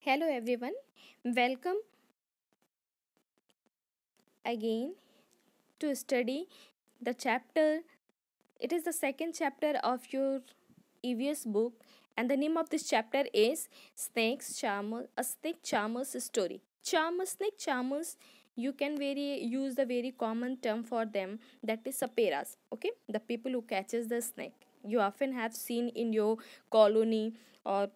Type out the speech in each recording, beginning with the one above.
Hello everyone, welcome again to study the chapter. It is the second chapter of your EVS book, and the name of this chapter is Snakes Charmer, a Snake Charmer's story. Snake charmers, you can very use the very common term for them, that is saperas. Okay, the people who catches the snake. You often have seen in your colony or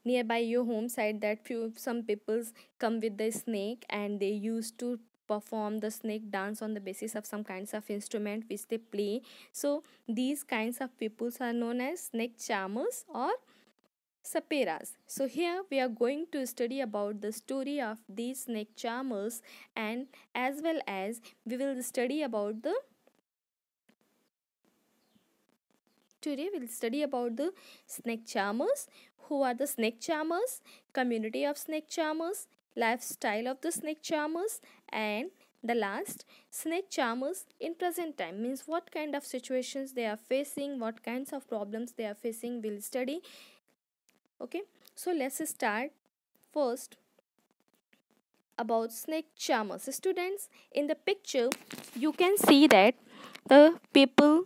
nearby your home side that some peoples come with the snake and they used to perform the snake dance on the basis of some kinds of instrument which they play. So these kinds of peoples are known as snake charmers or saperas. So here we are going to study about the story of these snake charmers, and as well as we will study about the today we'll study about the snake charmers. Who are the snake charmers? Community of snake charmers, lifestyle of the snake charmers, and the last, snake charmers in present time, means what kind of situations they are facing, what kinds of problems they are facing, we'll study. Okay, so let's start first about snake charmers. Students, in the picture you can see that the people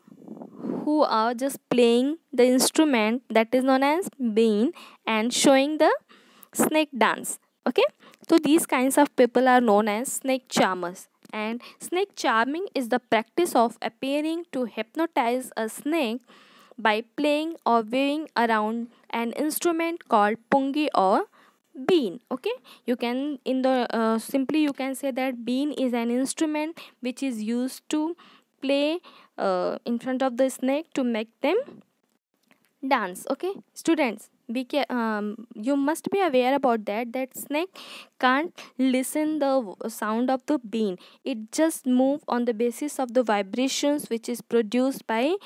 who are just playing the instrument that is known as bean and showing the snake dance. Okay, so these kinds of people are known as snake charmers, and snake charming is the practice of appearing to hypnotize a snake by playing or waving around an instrument called pungi or bean. Okay, you can in the simply you can say that bean is an instrument which is used to play in front of the snake to make them dance. Okay, students, you must be aware about that snake can't listen the sound of the bean. It just move on the basis of the vibrations which is produced by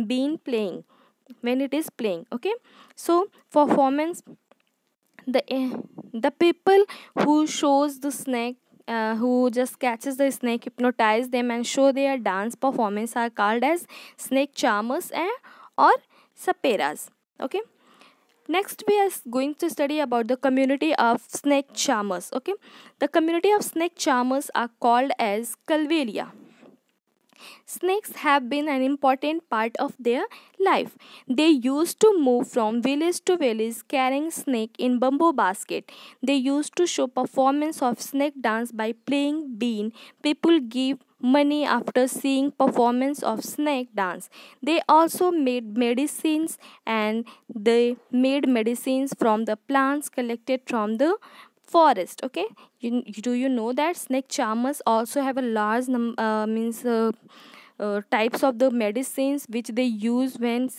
bean playing when it is playing. Okay, so performance, the people who shows the snake, who just catches the snake, hypnotize them and show their dance performance are called as snake charmers or saperas. Okay, next we are going to study about the community of snake charmers. Okay, the community of snake charmers are called as calvalia. Snakes have been an important part of their life. They used to move from village to village carrying snake in bamboo basket. They used to show performance of snake dance by playing bean. People give money after seeing performance of snake dance. They also made medicines, and they made medicines from the plants collected from the forest. Okay, do you know that snake charmers also have a large means types of the medicines which they use when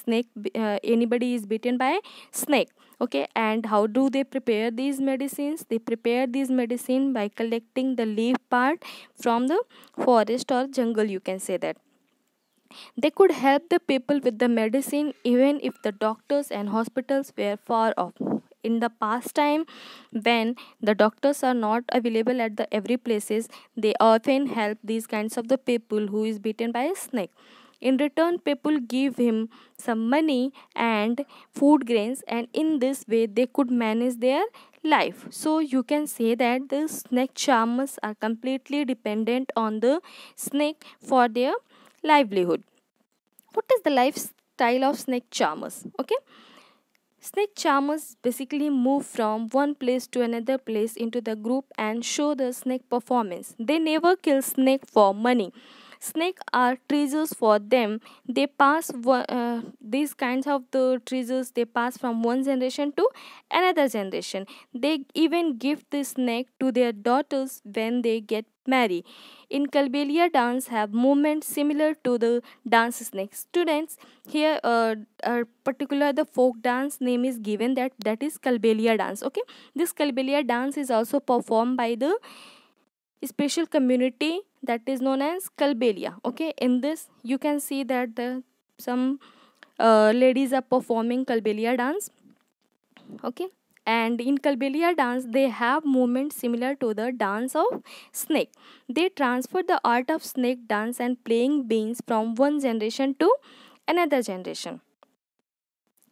anybody is bitten by snake. Okay, and how do they prepare these medicines? They prepare these medicine by collecting the leaf part from the forest or jungle, you can say that. They could help the people with the medicine even if the doctors and hospitals were far off. In the past time, when the doctors are not available at the every places, they often help these kinds of the people who is bitten by a snake. In return, people give him some money and food grains, and in this way they could manage their life. So you can say that the snake charmers are completely dependent on the snake for their livelihood. What is the lifestyle of snake charmers? Okay, snake charmers basically move from one place to another place into the group and show the snake performance. They never kill snake for money. Snake are treasures for them. They pass these kinds of the treasures, they pass from one generation to another generation. They even give the snake to their daughters when they get married. In Kalbelia dance have movements similar to the dance snake. Students, here particular the folk dance name is given, that is Kalbelia dance. Okay, this Kalbelia dance is also performed by the special community that is known as Kalbelia. Okay, in this you can see that the some ladies are performing Kalbelia dance. Okay, and in Kalbelia dance they have movements similar to the dance of snake. They transfer the art of snake dance and playing beans from one generation to another generation.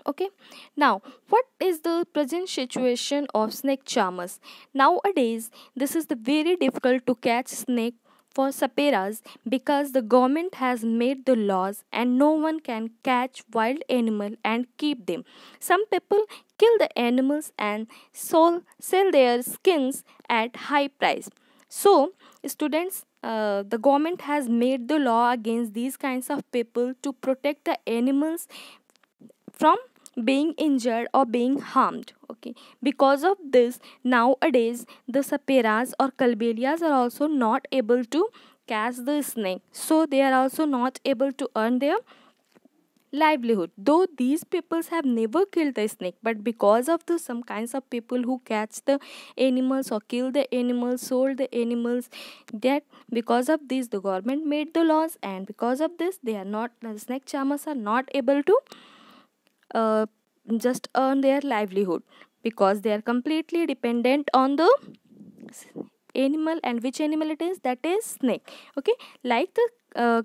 Okay, now what is the present situation of snake charmers? Nowadays this is the very difficult to catch snake for saperas because the government has made the laws and no one can catch wild animal and keep them. Some people kill the animals and sell their skins at high price. So students, the government has made the law against these kinds of people to protect the animals from being injured or being harmed. Okay, because of this nowadays the saperas or kalbelias are also not able to catch the snake, so they are also not able to earn their livelihood, though these peoples have never killed the snake, but because of the some kinds of people who catch the animals or kill the animals, sold the animals, that because of this the government made the laws, and because of this they are not, the snake charmers are not able to uh, just earn their livelihood because they are completely dependent on the s- animal. And which animal it is? That is snake. Okay, like the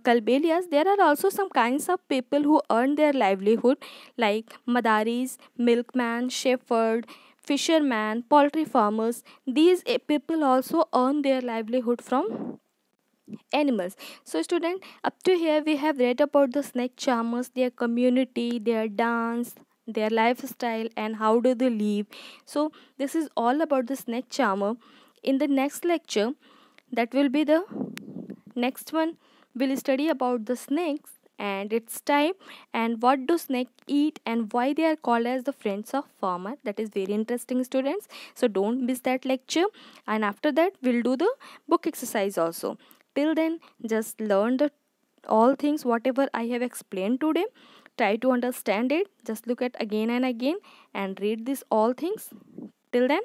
kalbelias, there are also some kinds of people who earn their livelihood like madaris, milkman, shepherd, fisherman, poultry farmers. These people also earn their livelihood from animals. So student, up to here we have read about the snake charmers, their community, their dance, their lifestyle, and how do they live. So this is all about the snake charmer. In the next lecture, that will be the next one, we'll study about the snakes and its type, and what do snake eat, and why they are called as the friends of farmer. That is very interesting students, so don't miss that lecture. And after that we'll do the book exercise also. Till then, just learn the all things whatever I have explained today. Try to understand it, just look at again and again and read these all things. Till then,